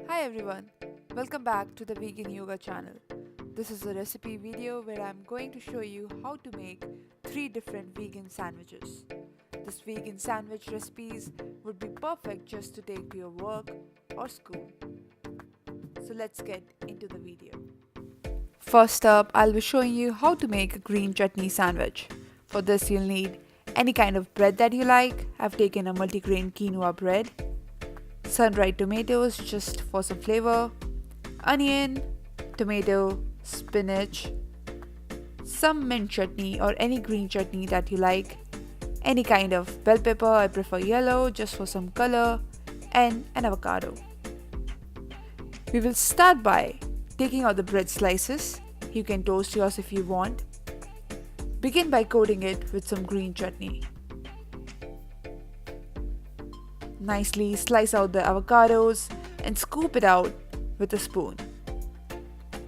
Hi everyone, welcome back to the Vegan Yoga channel. This is a recipe video where I'm going to show you how to make 3 different vegan sandwiches. This vegan sandwich recipes would be perfect just to take to your work or school. So let's get into the video. First up, I'll be showing you how to make a green chutney sandwich. For this you'll need any kind of bread that you like. I've taken a multigrain quinoa bread, sun-dried tomatoes just for some flavor, onion, tomato, spinach, some mint chutney or any green chutney that you like, any kind of bell pepper, I prefer yellow just for some color, and an avocado. We will start by taking out the bread slices. You can toast yours if you want. Begin by coating it with some green chutney. Nicely slice out the avocados and scoop it out with a spoon.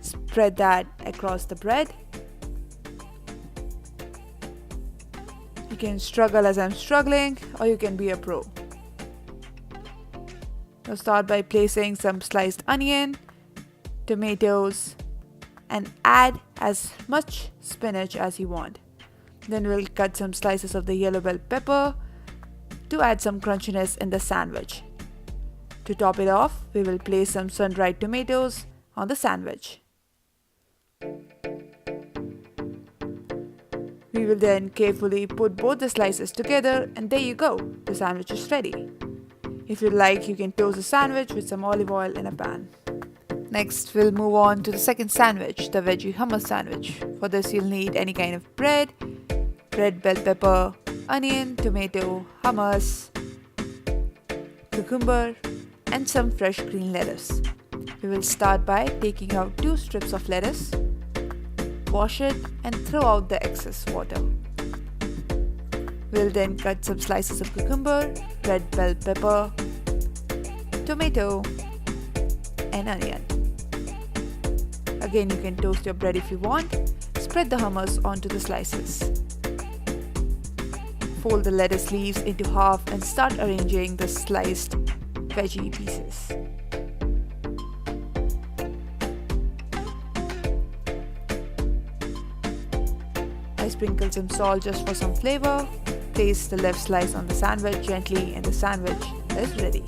Spread that across the bread. You can struggle as I'm struggling, or you can be a pro. Now start by placing some sliced onion, tomatoes, and add as much spinach as you want. Then we'll cut some slices of the yellow bell pepper to add some crunchiness in the sandwich. To top it off, we will place some sun-dried tomatoes on the sandwich. We will then carefully put both the slices together, and there you go, the sandwich is ready. If you like, you can toast the sandwich with some olive oil in a pan. Next, we'll move on to the second sandwich, the veggie hummus sandwich. For this, you'll need any kind of bread, red bell pepper, onion, tomato, hummus, cucumber, and some fresh green lettuce. We will start by taking out 2 strips of lettuce, wash it, and throw out the excess water. We'll then cut some slices of cucumber, red bell pepper, tomato, and onion. Again, you can toast your bread if you want. Spread the hummus onto the slices. Fold the lettuce leaves into half and start arranging the sliced veggie pieces. I sprinkle some salt just for some flavor. Place the left slice on the sandwich gently and the sandwich is ready.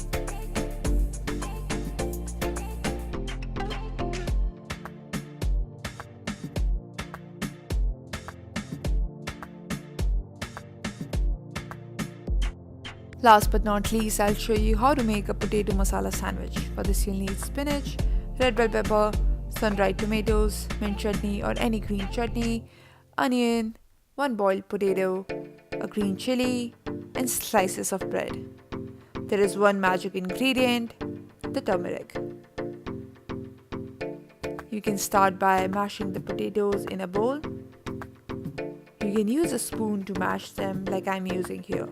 Last but not least, I'll show you how to make a potato masala sandwich. For this you'll need spinach, red bell pepper, sun-dried tomatoes, mint chutney or any green chutney, onion, 1 boiled potato, a green chili, and slices of bread. There is one magic ingredient, the turmeric. You can start by mashing the potatoes in a bowl. You can use a spoon to mash them like I'm using here.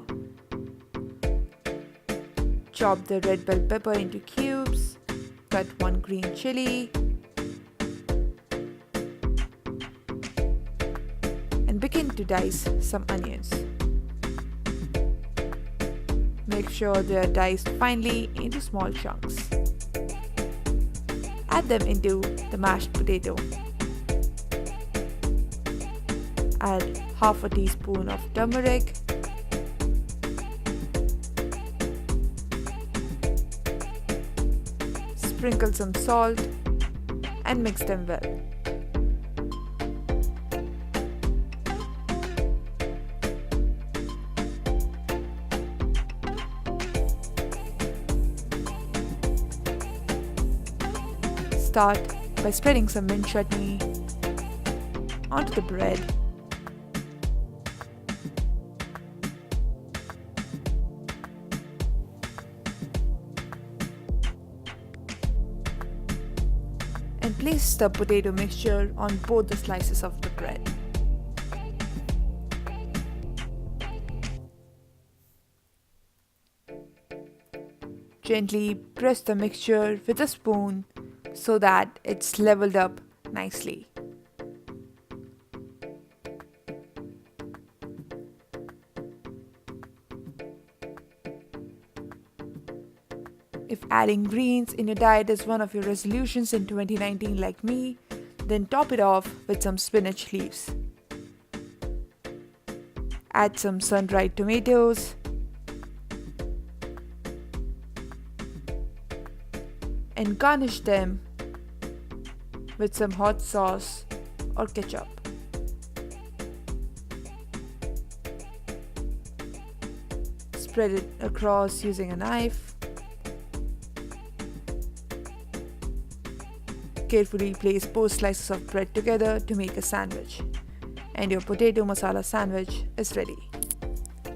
Chop the red bell pepper into cubes, cut 1 green chili, and begin to dice some onions. Make sure they are diced finely into small chunks. Add them into the mashed potato. Add half a teaspoon of turmeric, sprinkle some salt, and mix them well. Start by spreading some mint chutney onto the bread. And place the potato mixture on both the slices of the bread. Gently press the mixture with a spoon so that it's leveled up nicely. If adding greens in your diet is one of your resolutions in 2019 like me, then top it off with some spinach leaves. Add some sun-dried tomatoes, and garnish them with some hot sauce or ketchup. Spread it across using a knife. Carefully place 4 slices of bread together to make a sandwich. And your potato masala sandwich is ready.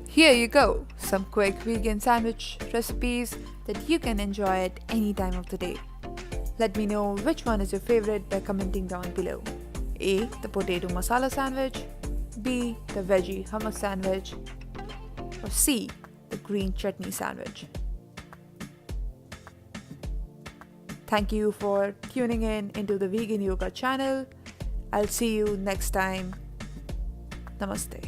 Here you go, some quick vegan sandwich recipes that you can enjoy at any time of the day. Let me know which one is your favorite by commenting down below. A. The potato masala sandwich, B. The veggie hummus sandwich, or C. The green chutney sandwich. Thank you for tuning in into the Vegan Yoga channel. I'll see you next time. Namaste.